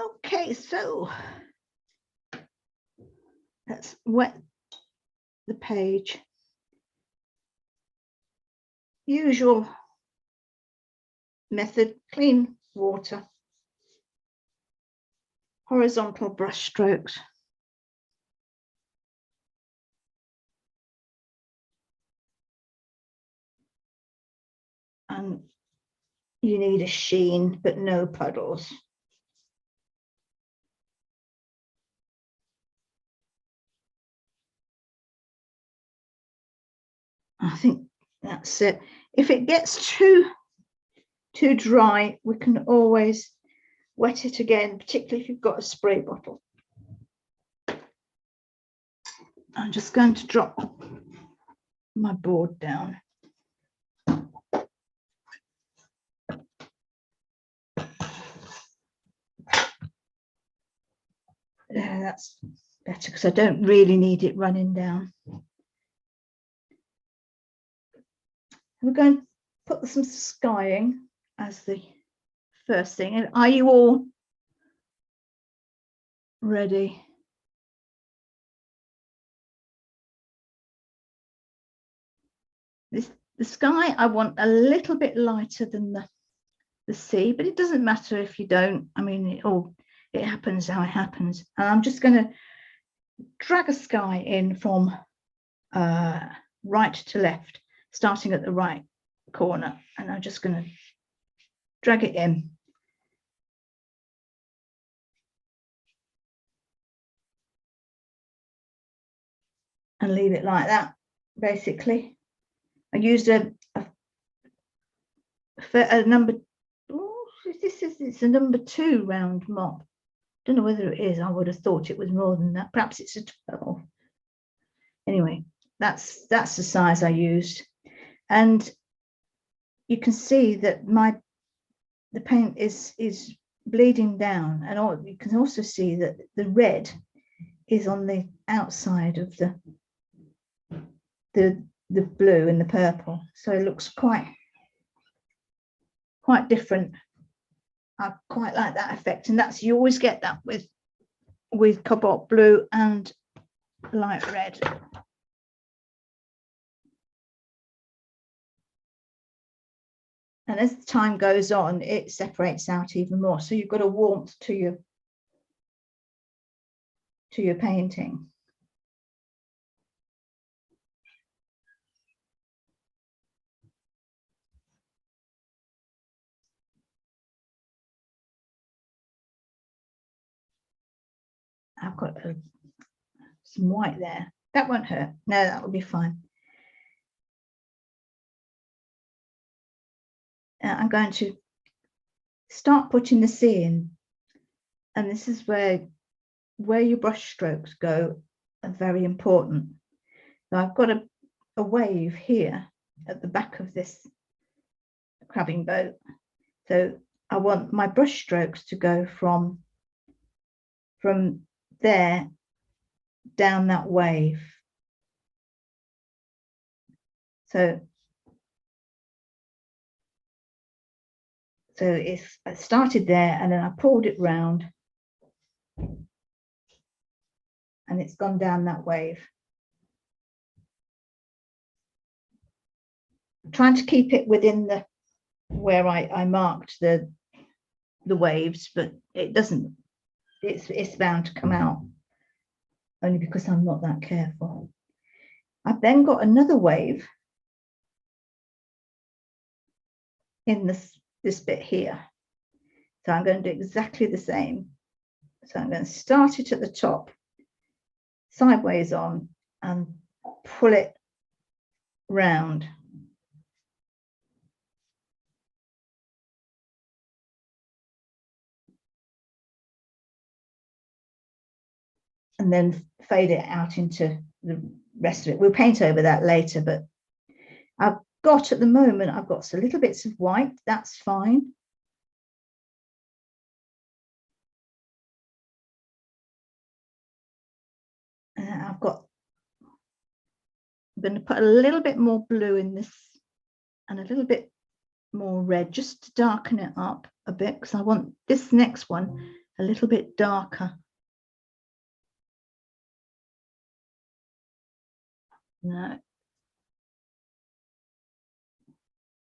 Okay, so let's wet the page. Usual method, clean water, horizontal brush strokes. And you need a sheen, but no puddles. I think that's it. If it gets too dry, we can always wet it again, particularly if you've got a spray bottle. I'm just going to drop my board down. Yeah, that's better because I don't really need it running down. We're going to put some skying as the first thing. And are you all ready? The sky, I want a little bit lighter than the sea, but it doesn't matter if you don't. I mean, it happens how it happens. And I'm just going to drag a sky in from right to left, starting at the right corner, and I'm just going to drag it in. And leave it like that, basically. I used a number, it's a number 2 round mop. Don't know whether it is. I would have thought it was more than that. Perhaps it's a 12. Anyway, that's the size I used. And you can see that the paint is bleeding down, and you can also see that the red is on the outside of the blue and the purple, so it looks quite different. I quite like that effect, and you always get that with cobalt blue and light red. And as the time goes on, it separates out even more, so you've got a warmth to your painting. I've got some white there. That won't hurt. No, that will be fine. I'm going to start putting the sea in, and this is where your brush strokes go are very important. So I've got a wave here at the back of this crabbing boat. So I want my brush strokes to go from there down that wave. So I started there, and then I pulled it round, and it's gone down that wave. I'm trying to keep it within where I marked the waves, but it doesn't. It's bound to come out, only because I'm not that careful. I've then got another wave in this bit here. So I'm going to do exactly the same. So I'm going to start it at the top, sideways on, and pull it round. And then fade it out into the rest of it. We'll paint over that later, but at the moment, I've got some little bits of white. That's fine. I'm going to put a little bit more blue in this and a little bit more red, just to darken it up a bit, because I want this next one a little bit darker. No.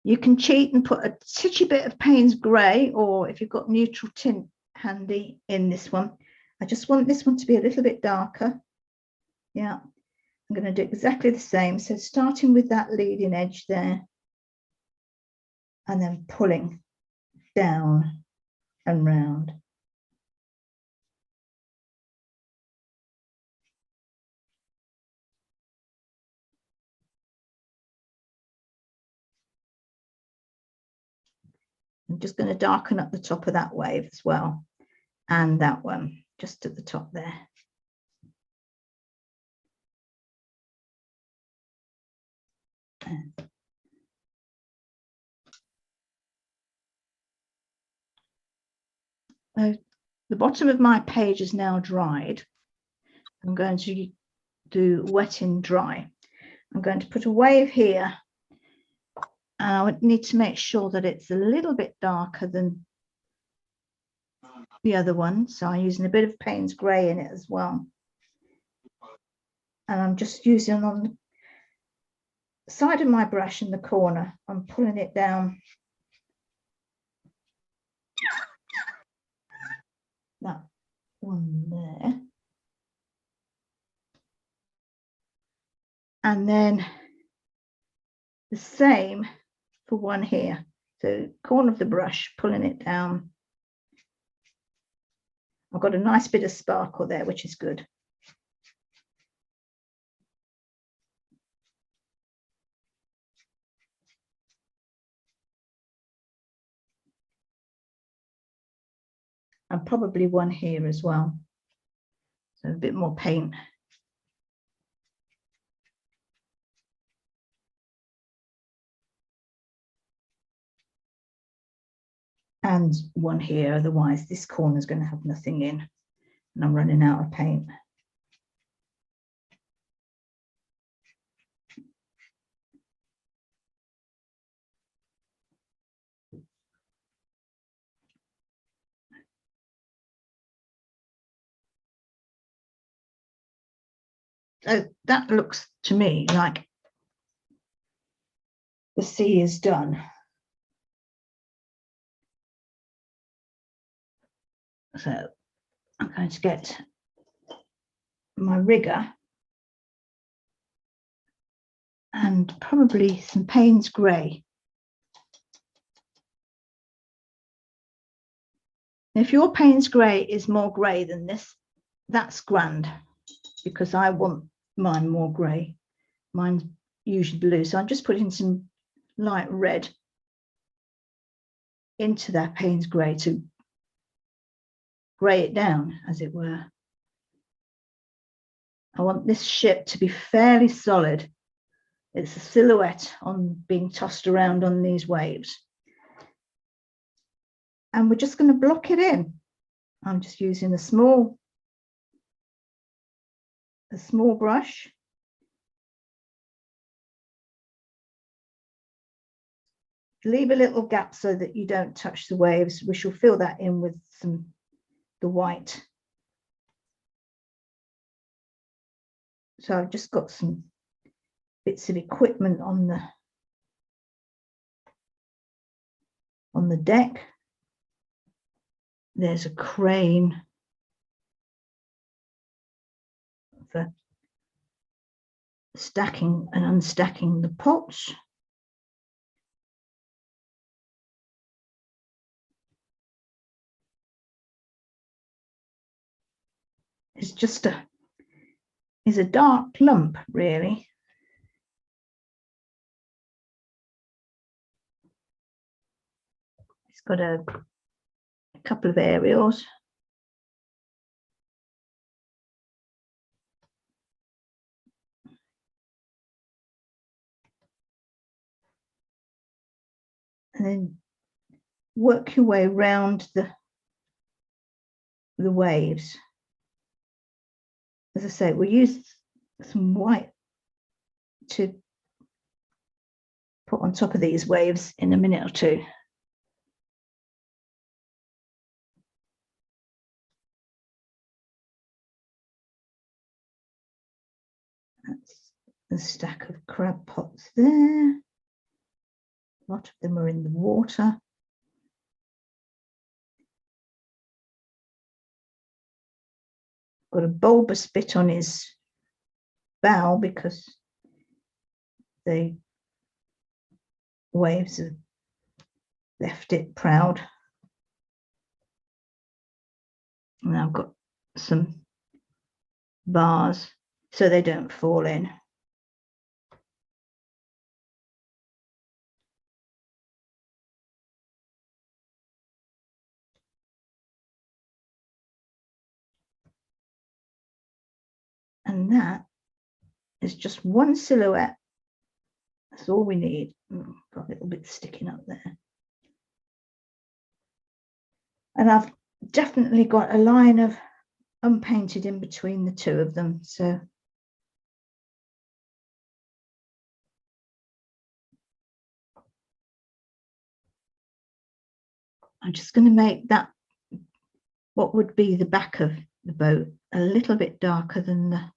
You can cheat and put a titchy bit of Payne's grey, or if you've got neutral tint handy in this one. I just want this one to be a little bit darker. Yeah, I'm going to do exactly the same. So starting with that leading edge there, and then pulling down and round. I'm just going to darken up the top of that wave as well, and that one just at the top there. The bottom of my page is now dried. I'm going to do wet and dry. I'm going to put a wave here. I would need to make sure that it's a little bit darker than the other one. So I'm using a bit of Payne's grey in it as well. And I'm just using on the side of my brush in the corner, I'm pulling it down. That one there. And then the same for one here. So corner of the brush, pulling it down. I've got a nice bit of sparkle there, which is good. And probably one here as well. So a bit more paint. And one here, otherwise this corner is going to have nothing in and I'm running out of paint. So that looks to me like the sea is done. So I'm going to get my rigger and probably some Payne's grey. If your Payne's grey is more grey than this, that's grand, because I want mine more grey. Mine's usually blue, so I'm just putting some light red into that Payne's grey to grey it down, as it were. I want this ship to be fairly solid. It's a silhouette on being tossed around on these waves. And we're just going to block it in. I'm just using a small brush. Leave a little gap so that you don't touch the waves. We shall fill that in with the white. So I've just got some bits of equipment on the deck. There's a crane for stacking and unstacking the pots. It's just is a dark lump, really. It's got a couple of aerials. And then work your way around the waves. As I say, we'll use some white to put on top of these waves in a minute or two. a stack of crab pots there. A lot of them are in the water. Got a bulbous bit on his bow because the waves have left it proud. And I've got some bars so they don't fall in. And that is just one silhouette. That's all we need. Got a little bit sticking up there. And I've definitely got a line of unpainted in between the two of them. So I'm just going to make that what would be the back of the boat a little bit darker than the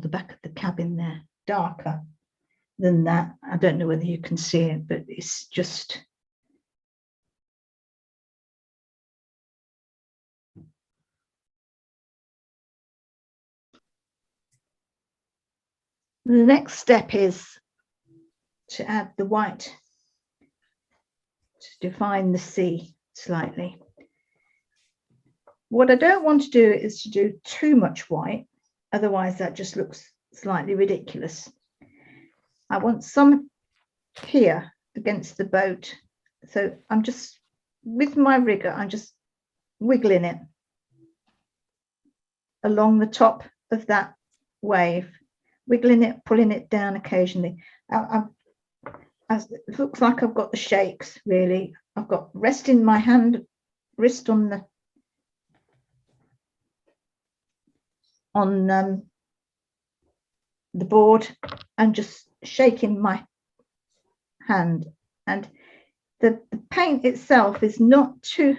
back of the cabin there, darker than that. I don't know whether you can see it, but it's just the next step is to add the white to define the sea slightly. What I don't want to do is to do too much white, otherwise that just looks slightly ridiculous. I want some here against the boat. So I'm just, with my rigger, I'm just wiggling it along the top of that wave, wiggling it, pulling it down occasionally. It looks like I've got the shakes, really. I've got resting my wrist on the board and just shaking my hand. And the paint itself is not too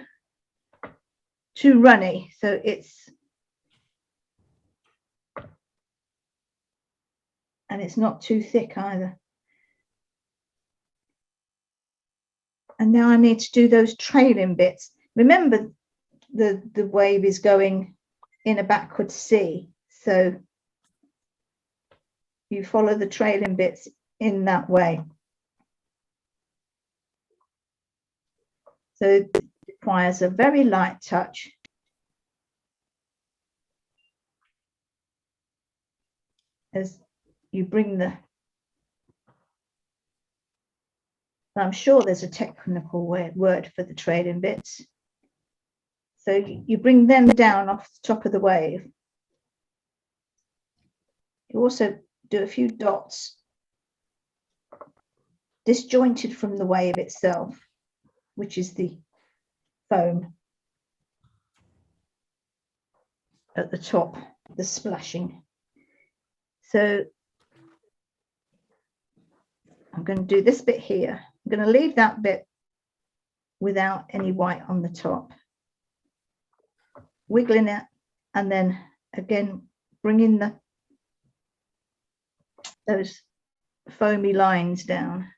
runny, so it's not too thick either. And now I need to do those trailing bits. Remember, the wave is going in a backward sea, so you follow the trailing bits in that way. So it requires a very light touch. As you bring I'm sure there's a technical word for the trailing bits. So you bring them down off the top of the wave. You also do a few dots disjointed from the wave itself, which is the foam at the top, the splashing. So I'm going to do this bit here. I'm going to leave that bit without any white on the top, wiggling it, and then again bringing those foamy lines down.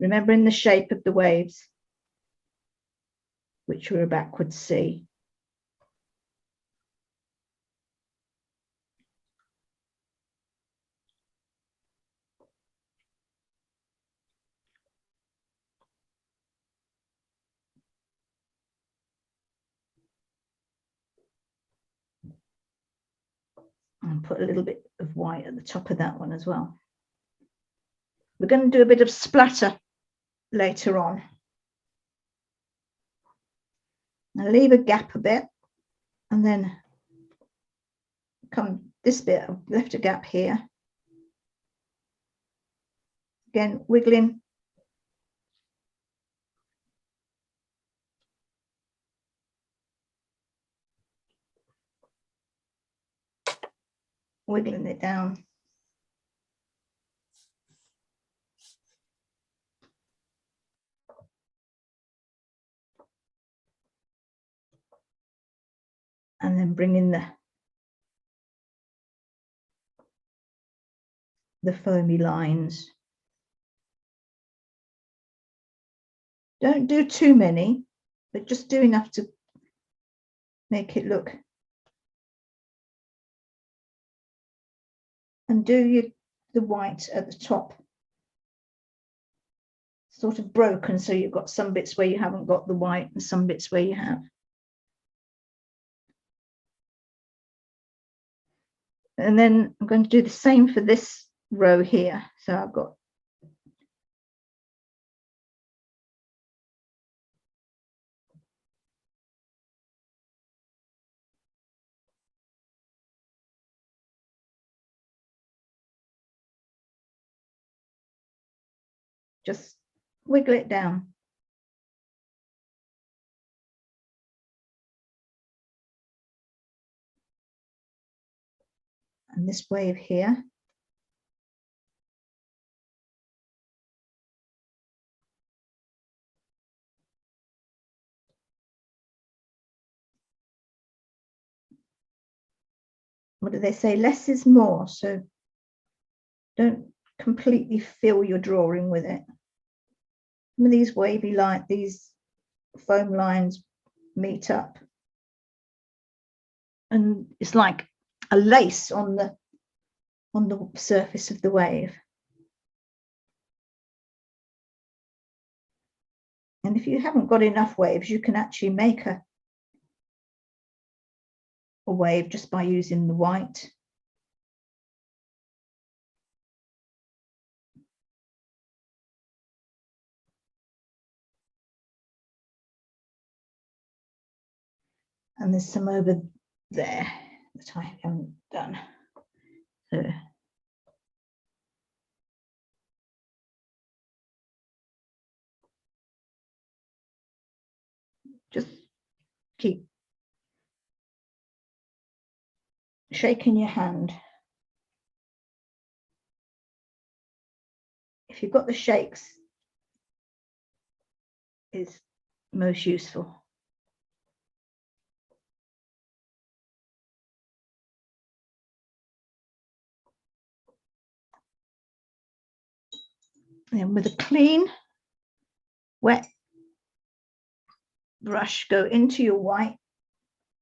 Remembering the shape of the waves, which were a backward sea. And put a little bit of white at the top of that one as well. We're going to do a bit of splatter later on. Now leave a gap a bit, and then come this bit, I've left a gap here. Again, wiggling. Wiggling it down. and then bring in the foamy lines. Don't do too many, but just do enough to make it look. And do the white at the top sort of broken, so you've got some bits where you haven't got the white and some bits where you have. And then I'm going to do the same for this row here. So I've got just wiggle it down. And this wave here. What do they say? Less is more. So don't completely fill your drawing with it. Some of these wavy lines, these foam lines meet up. And it's like a lace on the surface of the wave. And if you haven't got enough waves, you can actually make a wave just by using the white. And there's some over there that I haven't done. So just keep shaking your hand. If you've got the shakes, it's most useful. And with a clean, wet brush, go into your white,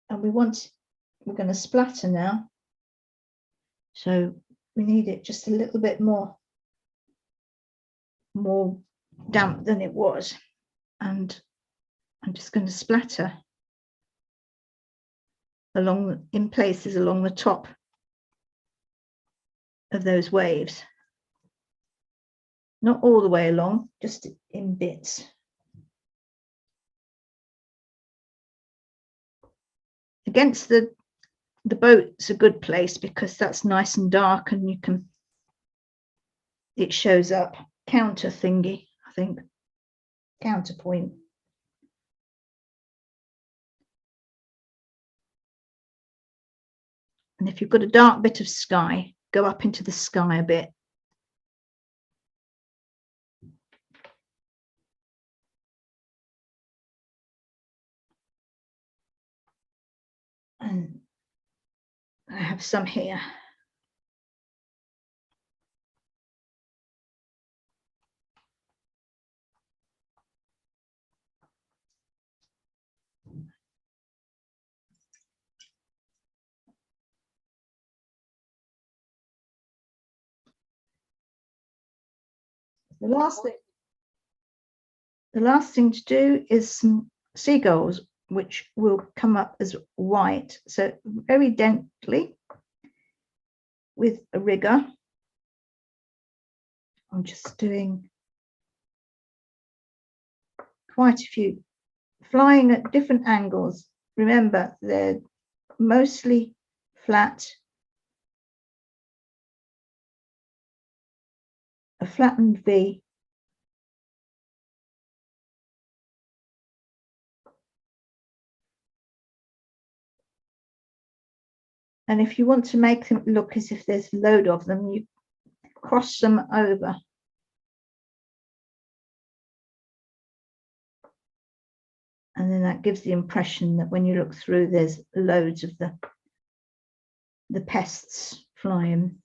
and we're going to splatter now. So we need it just a little bit more damp than it was. And I'm just going to splatter in places along the top of those waves. Not all the way along, just in bits. Against the boat's a good place because that's nice and dark, and it shows up. Counter thingy, I think. Counterpoint. And if you've got a dark bit of sky, go up into the sky a bit. And I have some here. The last thing to do is some seagulls, which will come up as white. So very gently with a rigger. I'm just doing quite a few, flying at different angles. Remember, they're mostly flat. A flattened V. And if you want to make them look as if there's a load of them, you cross them over. And then that gives the impression that when you look through, there's loads of the pests flying.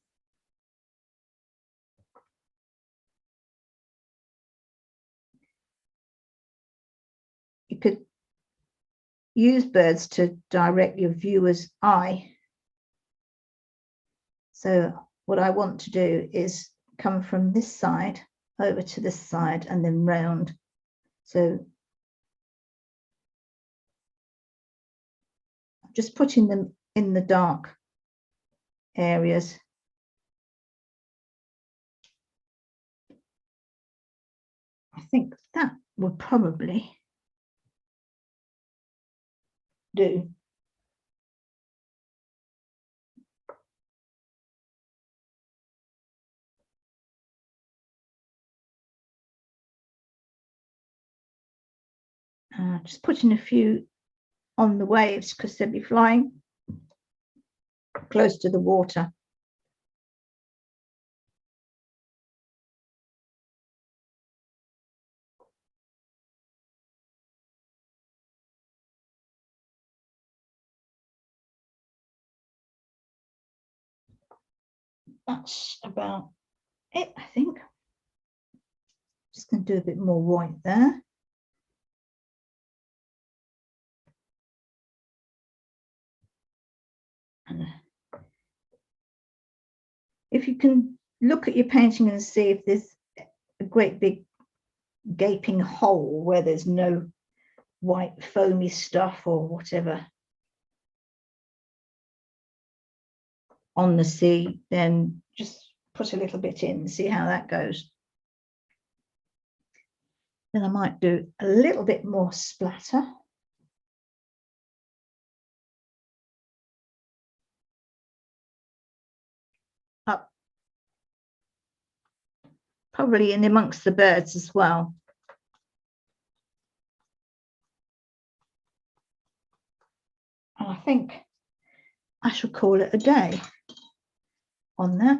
You could use birds to direct your viewer's eye. So what I want to do is come from this side over to this side and then round. So I'm just putting them in the dark areas. I think that would probably do. Just putting a few on the waves because they'll be flying close to the water. That's about it, I think. Just going to do a bit more white there. And if you can look at your painting and see if there's a great big gaping hole where there's no white foamy stuff or whatever on the sea, then just put a little bit in and see how that goes. Then I might do a little bit more splatter. Up, probably in amongst the birds as well. And I think I shall call it a day on that.